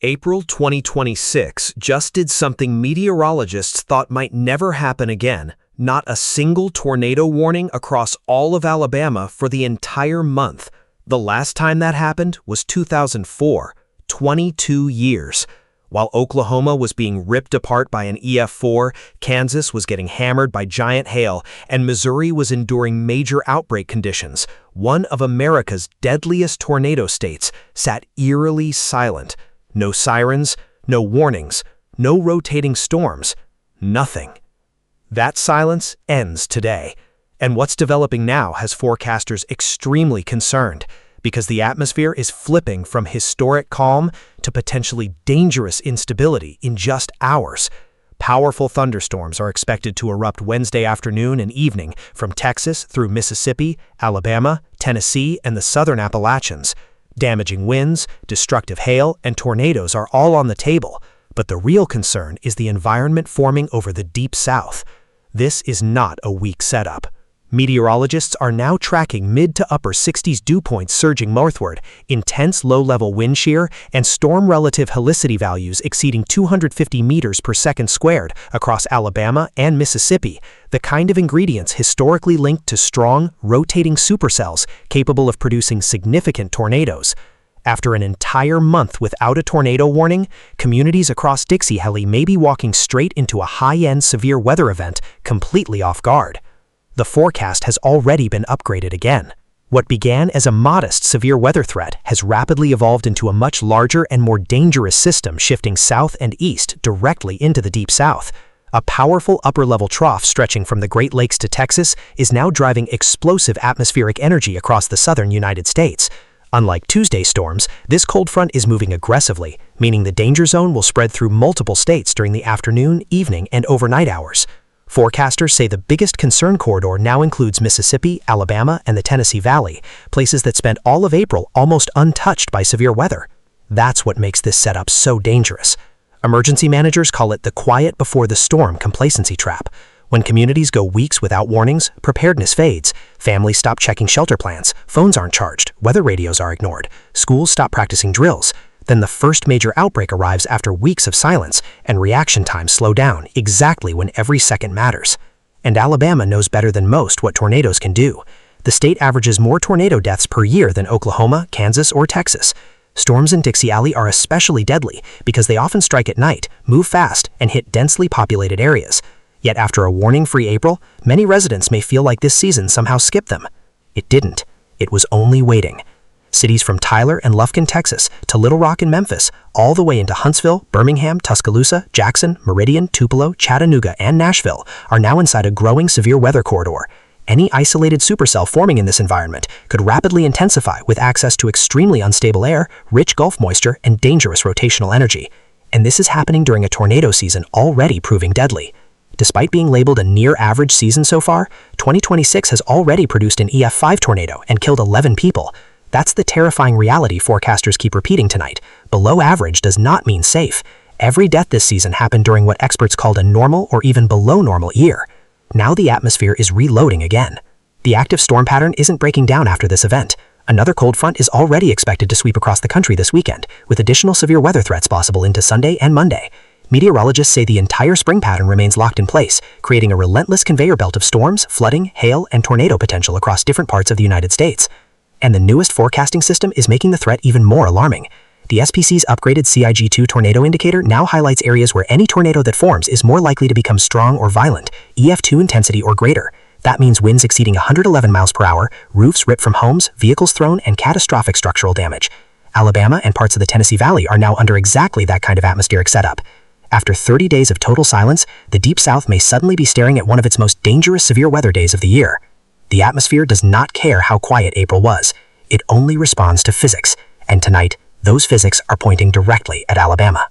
April 2026 just did something meteorologists thought might never happen again. Not a single tornado warning across all of Alabama for the entire month. The last time that happened was 2004, 22 years. While Oklahoma was being ripped apart by an EF4, Kansas was getting hammered by giant hail, and Missouri was enduring major outbreak conditions, one of America's deadliest tornado states sat eerily silent. No sirens, no warnings, no rotating storms, nothing. That silence ends today, and what's developing now has forecasters extremely concerned, because the atmosphere is flipping from historic calm to potentially dangerous instability in just hours. Powerful thunderstorms are expected to erupt Wednesday afternoon and evening from Texas through Mississippi, Alabama, Tennessee, and the southern Appalachians. Damaging winds, destructive hail, and tornadoes are all on the table, but the real concern is the environment forming over the Deep South. This is not a weak setup. Meteorologists are now tracking mid to upper 60s dew points surging northward, intense low-level wind shear, and storm relative helicity values exceeding 250 meters per second squared across Alabama and Mississippi, the kind of ingredients historically linked to strong, rotating supercells capable of producing significant tornadoes. After an entire month without a tornado warning, communities across Dixie-Helly may be walking straight into a high-end severe weather event completely off guard. The forecast has already been upgraded again. What began as a modest severe weather threat has rapidly evolved into a much larger and more dangerous system shifting south and east directly into the Deep South. A powerful upper-level trough stretching from the Great Lakes to Texas is now driving explosive atmospheric energy across the southern United States. Unlike Tuesday's storms, this cold front is moving aggressively, meaning the danger zone will spread through multiple states during the afternoon, evening, and overnight hours. Forecasters say the biggest concern corridor now includes Mississippi, Alabama, and the Tennessee Valley, places that spent all of April almost untouched by severe weather. That's what makes this setup so dangerous. Emergency managers call it the quiet before the storm complacency trap. When communities go weeks without warnings, preparedness fades, families stop checking shelter plans, phones aren't charged, weather radios are ignored, schools stop practicing drills. Then the first major outbreak arrives after weeks of silence, and reaction times slow down exactly when every second matters. And Alabama knows better than most what tornadoes can do. The state averages more tornado deaths per year than Oklahoma, Kansas, or Texas. Storms in Dixie-Alley are especially deadly because they often strike at night, move fast, and hit densely populated areas. Yet after a warning-free April, many residents may feel like this season somehow skipped them. It didn't. It was only waiting. Cities from Tyler and Lufkin, Texas, to Little Rock and Memphis, all the way into Huntsville, Birmingham, Tuscaloosa, Jackson, Meridian, Tupelo, Chattanooga, and Nashville are now inside a growing severe weather corridor. Any isolated supercell forming in this environment could rapidly intensify with access to extremely unstable air, rich Gulf moisture, and dangerous rotational energy. And this is happening during a tornado season already proving deadly. Despite being labeled a near-average season so far, 2026 has already produced an EF5 tornado and killed 11 people. That's the terrifying reality forecasters keep repeating tonight. Below average does not mean safe. Every death this season happened during what experts called a normal or even below normal year. Now the atmosphere is reloading again. The active storm pattern isn't breaking down after this event. Another cold front is already expected to sweep across the country this weekend, with additional severe weather threats possible into Sunday and Monday. Meteorologists say the entire spring pattern remains locked in place, creating a relentless conveyor belt of storms, flooding, hail, and tornado potential across different parts of the United States. And the newest forecasting system is making the threat even more alarming. The SPC's upgraded CIG2 tornado indicator now highlights areas where any tornado that forms is more likely to become strong or violent, EF2 intensity or greater. That means winds exceeding 111 miles per hour, roofs ripped from homes, vehicles thrown, and catastrophic structural damage. Alabama and parts of the Tennessee Valley are now under exactly that kind of atmospheric setup. After 30 days of total silence, the Deep South may suddenly be staring at one of its most dangerous severe weather days of the year. The atmosphere does not care how quiet April was. It only responds to physics. And tonight, those physics are pointing directly at Alabama.